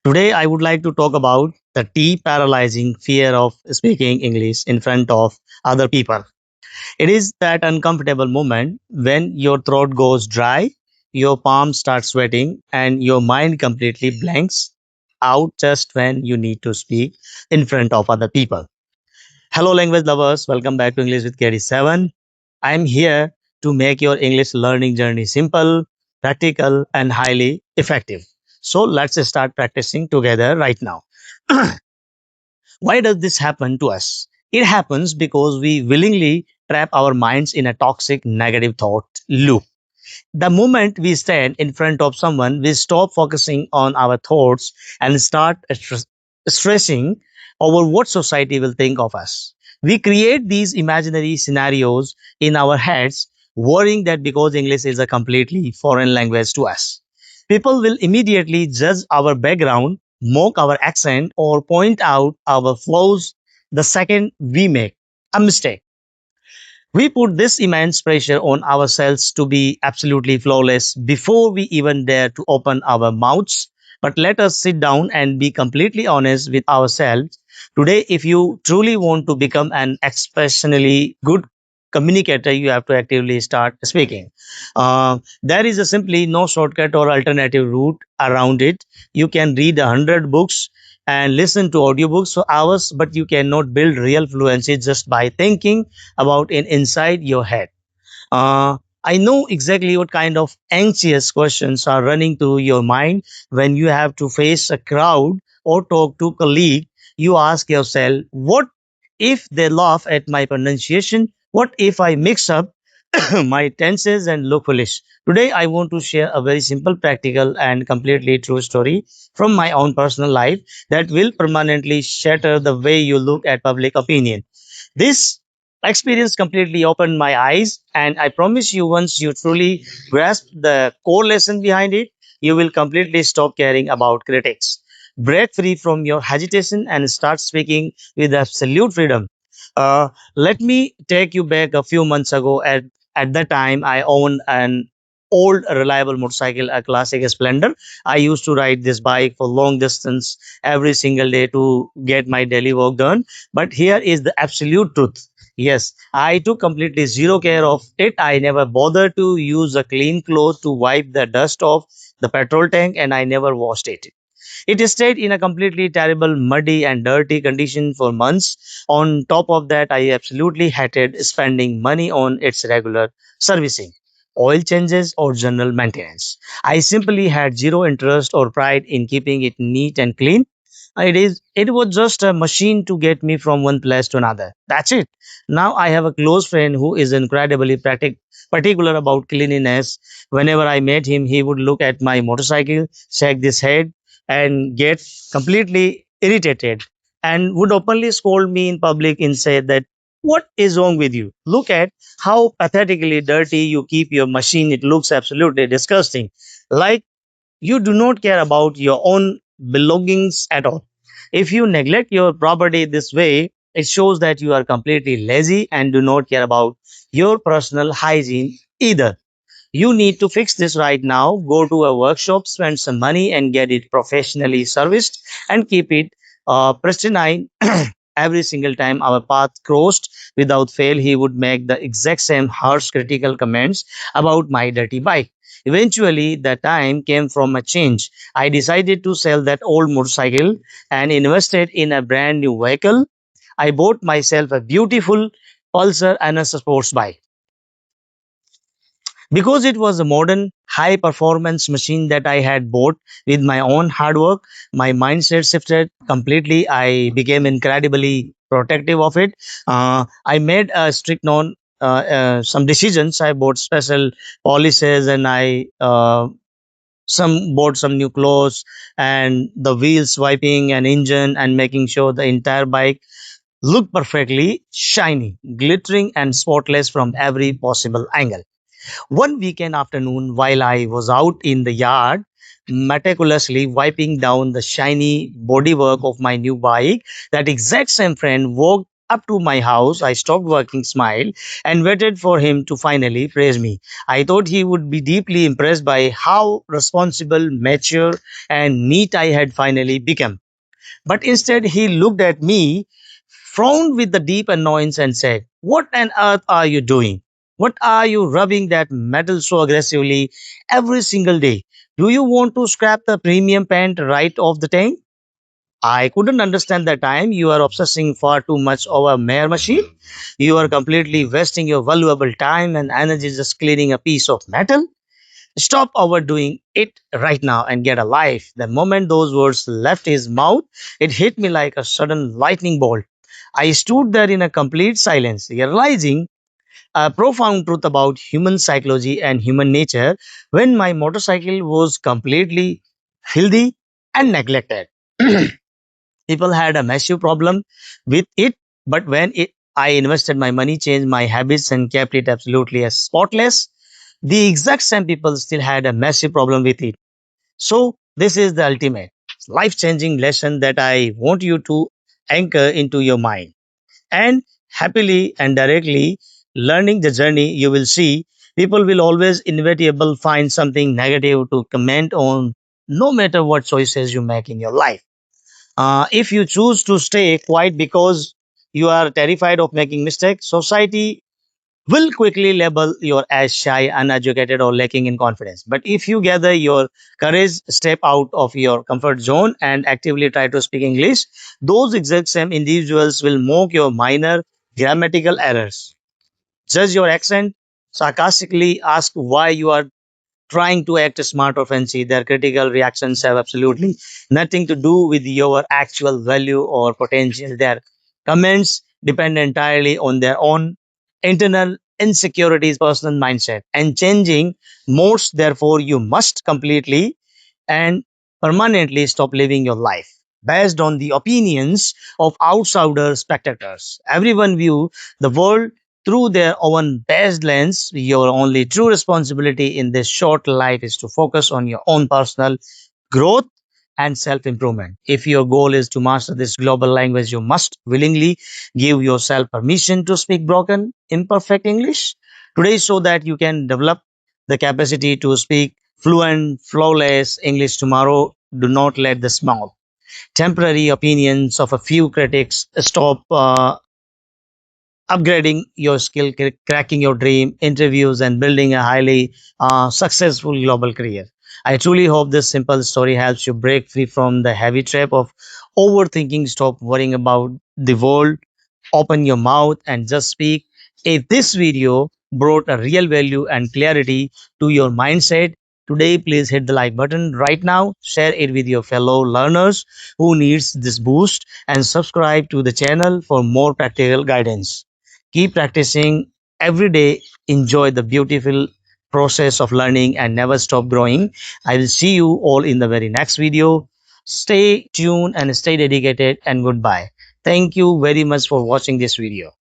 Today, I would like to talk about the deep paralyzing fear of speaking English in front of other people. It is that uncomfortable moment when your throat goes dry, your palms start sweating, and your mind completely blanks out just when you need to speak in front of other people. Hello, language lovers. Welcome back to English with KD7. I'm here to make your English learning journey simple, practical, and highly effective. So let's start practicing together right now. Why does this happen to us? It happens because we willingly trap our minds in a toxic negative thought loop. The moment we stand in front of someone, we stop focusing on our thoughts and start stressing over what society will think of us. We create these imaginary scenarios in our heads, worrying that because English is a completely foreign language to us, people will immediately judge our background, mock our accent, or point out our flaws the second we make a mistake. We put this immense pressure on ourselves to be absolutely flawless before we even dare to open our mouths. But let us sit down and be completely honest with ourselves. Today, if you truly want to become an exceptionally good communicator, you have to actively start speaking. There is a simply no shortcut or alternative route around it. You can read 100 books and listen to audiobooks for hours, but you cannot build real fluency just by thinking about it inside your head. I know exactly what kind of anxious questions are running through your mind when you have to face a crowd or talk to a colleague. You ask yourself, what if they laugh at my pronunciation? What if I mix up my tenses and look foolish? Today, I want to share a very simple, practical, and completely true story from my own personal life that will permanently shatter the way you look at public opinion. This experience completely opened my eyes, and I promise you, once you truly grasp the core lesson behind it, you will completely stop caring about critics. Break free from your hesitation and start speaking with absolute freedom. Let me take you back a few months ago. At that time, I owned an old reliable motorcycle, a classic Splendor. I used to ride this bike for long distance every single day to get my daily work done. But here is the absolute truth. Yes, I took completely zero care of it. I never bothered to use a clean cloth to wipe the dust off the petrol tank, and I never washed it. It stayed in a completely terrible, muddy, and dirty condition for months. On top of that, I absolutely hated spending money on its regular servicing, oil changes, or general maintenance. I simply had zero interest or pride in keeping it neat and clean. It was just a machine to get me from one place to another. That's it. Now I have a close friend who is incredibly particular about cleanliness. Whenever I met him, he would look at my motorcycle, shake his head, and get completely irritated, and would openly scold me in public and say that, what is wrong with you? Look at how pathetically dirty you keep your machine. It looks absolutely disgusting. Like you do not care about your own belongings at all. If you neglect your property this way, it shows that you are completely lazy and do not care about your personal hygiene either. You need to fix this right now. Go to a workshop, spend some money, and get it professionally serviced and keep it pristine. Every single time our path crossed, without fail, he would make the exact same harsh critical comments about my dirty bike. Eventually, the time came from a change. I decided to sell that old motorcycle and invested in a brand new vehicle. I bought myself a beautiful Pulsar and a sports bike. Because it was a modern, high performance machine that I had bought with my own hard work, my mindset shifted completely. I became incredibly protective of it. I made a strict non some decisions. I bought special policies, and I some bought some new clothes and the wheels wiping and engine and making sure the entire bike looked perfectly shiny, glittering, and spotless from every possible angle. One weekend afternoon, while I was out in the yard, meticulously wiping down the shiny bodywork of my new bike, that exact same friend walked up to my house, I stopped working, smiled, and waited for him to finally praise me. I thought he would be deeply impressed by how responsible, mature, and neat I had finally become. But instead, he looked at me, frowned with the deep annoyance, and said, "What on earth are you doing? What are you rubbing that metal so aggressively every single day? Do you want to scrap the premium paint right off the tank?" I couldn't understand that time. You are obsessing far too much over a mere machine. You are completely wasting your valuable time and energy just cleaning a piece of metal. Stop overdoing it right now and get a life. The moment those words left his mouth, it hit me like a sudden lightning bolt. I stood there in a complete silence, realizing a profound truth about human psychology and human nature when my motorcycle was completely filthy and neglected. People had a massive problem with it, but I invested my money, changed my habits, and kept it absolutely as spotless, the exact same people still had a massive problem with it. So, this is the ultimate life changing lesson that I want you to anchor into your mind. And happily and directly learning the journey, you will see people will always inevitably find something negative to comment on, no matter what choices you make in your life. If you choose to stay quiet because you are terrified of making mistakes, society will quickly label you as shy, uneducated, or lacking in confidence. But if you gather your courage, step out of your comfort zone, and actively try to speak English, those exact same individuals will mock your minor grammatical errors, judge your accent, sarcastically ask why you are trying to act smart or fancy. Their critical reactions have absolutely nothing to do with your actual value or potential. Their comments depend entirely on their own internal insecurities, personal mindset, and changing modes. Therefore, you must completely and permanently stop living your life based on the opinions of outsider spectators. Everyone view the world through their own based lens. Your only true responsibility in this short life is to focus on your own personal growth and self improvement. If your goal is to master this global language, you must willingly give yourself permission to speak broken, imperfect English today so that you can develop the capacity to speak fluent, flawless English tomorrow. Do not let the small, temporary opinions of a few critics stop upgrading your skill, cracking your dream, interviews, and building a highly successful global career. I truly hope this simple story helps you break free from the heavy trap of overthinking. Stop worrying about the world, open your mouth, and just speak. If this video brought a real value and clarity to your mindset today, please hit the like button right now, share it with your fellow learners who needs this boost, and subscribe to the channel for more practical guidance. Keep practicing every day. Enjoy the beautiful process of learning and never stop growing. I will see you all in the very next video. Stay tuned and stay dedicated, and goodbye. Thank you very much for watching this video.